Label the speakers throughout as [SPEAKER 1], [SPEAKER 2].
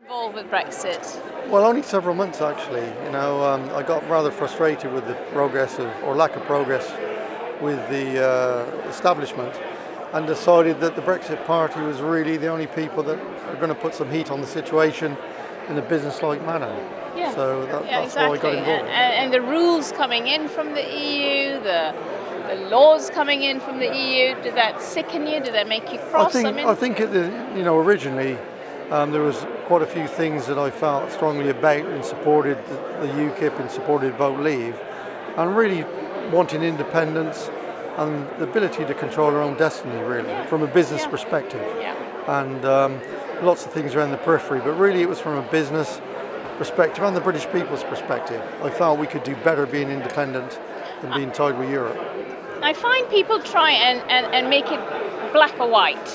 [SPEAKER 1] Involved with Brexit?
[SPEAKER 2] Well, only several months actually. I got rather frustrated with the progress or lack of progress with the establishment, and decided that the Brexit Party was really the only people that are going to put some heat on the situation in a business-like manner.
[SPEAKER 1] Yeah.
[SPEAKER 2] So that's
[SPEAKER 1] Exactly.
[SPEAKER 2] why I got involved.
[SPEAKER 1] And the rules coming in from the EU, the laws coming in from the EU, did that sicken you? Did that make you cross?
[SPEAKER 2] I think originally there was quite a few things that I felt strongly about and supported the UKIP and supported Vote Leave, and really wanting independence and the ability to control our own destiny, really, from a business perspective.
[SPEAKER 1] Yeah.
[SPEAKER 2] And lots of things around the periphery, but really it was from a business perspective and the British people's perspective. I felt we could do better being independent than being tied with Europe.
[SPEAKER 1] I find people try and make it black or white,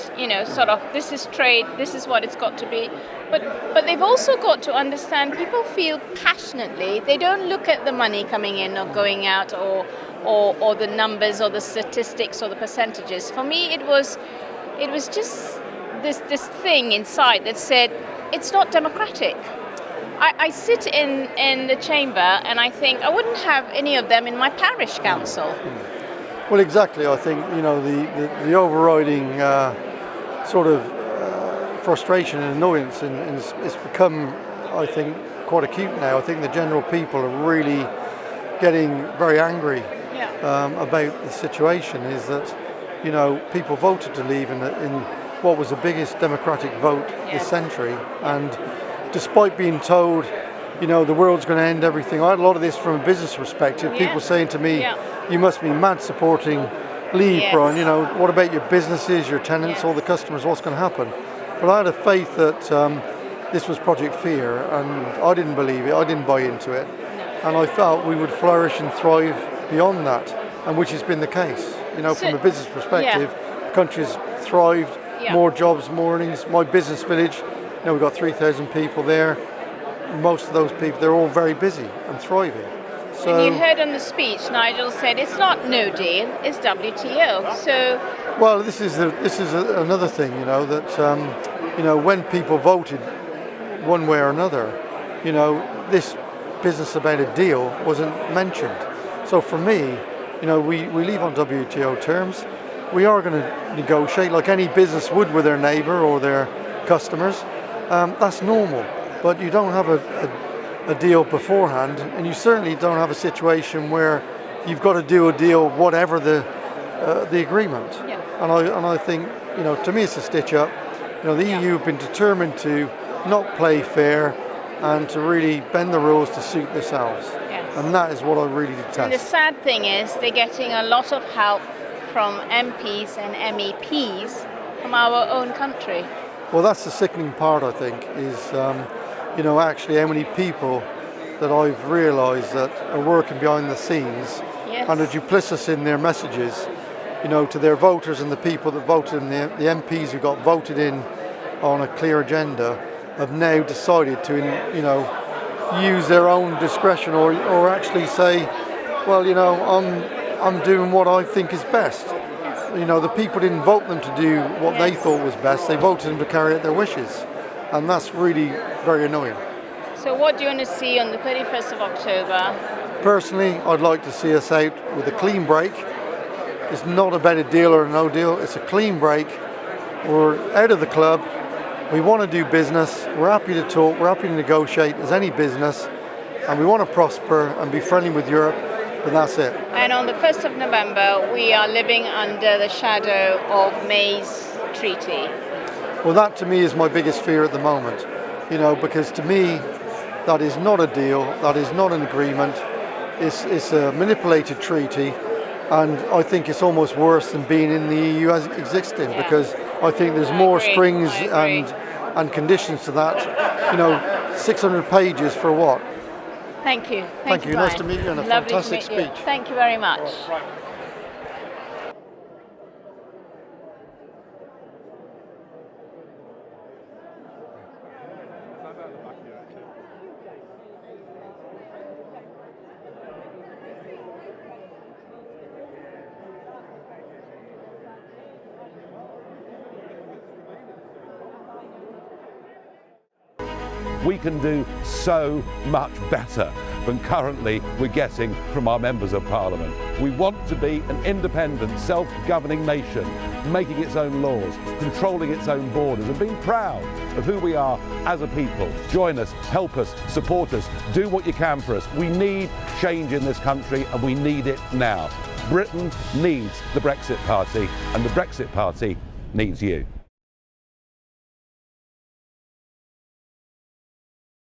[SPEAKER 1] sort of this is trade, this is what it's got to be. But they've also got to understand people feel passionately. They don't look at the money coming in or going out or the numbers or the statistics or the percentages. For me, it was just this thing inside that said it's not democratic. I sit in the chamber and I think I wouldn't have any of them in my parish council.
[SPEAKER 2] Well, exactly. I think the overriding sort of frustration and annoyance it's become, I think, quite acute now. I think the general people are really getting very angry about the situation. Is that people voted to leave in what was the biggest democratic vote this century, and despite being told, the world's going to end everything. I had a lot of this from a business perspective. People saying to me, you must be mad supporting Leave, Brian. What about your businesses, your tenants, all the customers, what's going to happen? But I had a faith that this was Project Fear, and I didn't believe it, I didn't buy into it. And I felt we would flourish and thrive beyond that, and which has been the case. From a business perspective, the country's thrived, more jobs, more earnings. My business village, we've got 3,000 people there. Most of those people, they're all very busy and thriving. So,
[SPEAKER 1] and you heard on the speech, Nigel said it's not no deal, it's WTO. So,
[SPEAKER 2] well, this is another thing, that when people voted one way or another, this business about a deal wasn't mentioned. So for me, we leave on WTO terms. We are going to negotiate like any business would with their neighbour or their customers. That's normal, but you don't have a deal beforehand, and you certainly don't have a situation where you've got to do a deal whatever the agreement. And I think, to me it's a stitch up. The EU have been determined to not play fair and to really bend the rules to suit themselves. And that is what I really detest.
[SPEAKER 1] And the sad thing is they're getting a lot of help from MPs and MEPs from our own country.
[SPEAKER 2] Well, that's the sickening part, I think, is actually how many people that I've realised that are working behind the scenes and are duplicitous in their messages, to their voters and the people that voted, and the MPs who got voted in on a clear agenda have now decided to, use their own discretion or actually say, well, I'm doing what I think is best. The people didn't vote them to do what they thought was best. They voted them to carry out their wishes. And that's really very annoying.
[SPEAKER 1] So what do you want to see on the 31st of October?
[SPEAKER 2] Personally, I'd like to see us out with a clean break. It's not about a deal or a no deal. It's a clean break. We're out of the club. We want to do business. We're happy to talk. We're happy to negotiate as any business. And we want to prosper and be friendly with Europe. But that's it.
[SPEAKER 1] And on the 1st of November, we are living under the shadow of May's treaty.
[SPEAKER 2] Well, that to me is my biggest fear at the moment, because to me, that is not a deal, that is not an agreement, it's a manipulated treaty, and I think it's almost worse than being in the EU as existing, because I think there's more strings and conditions to that. 600 pages for what?
[SPEAKER 1] Thank you.
[SPEAKER 2] Thank you. Nice to meet you, and a fantastic speech.
[SPEAKER 1] Thank you very much.
[SPEAKER 3] we can do so much better than currently we're getting from our members of parliament. We want to be an independent, self-governing nation, making its own laws, controlling its own borders, and being proud of who we are as a people. Join us, help us, support us, do what you can for us. We need change in this country, and we need it now. Britain needs the Brexit Party, and the Brexit Party needs you.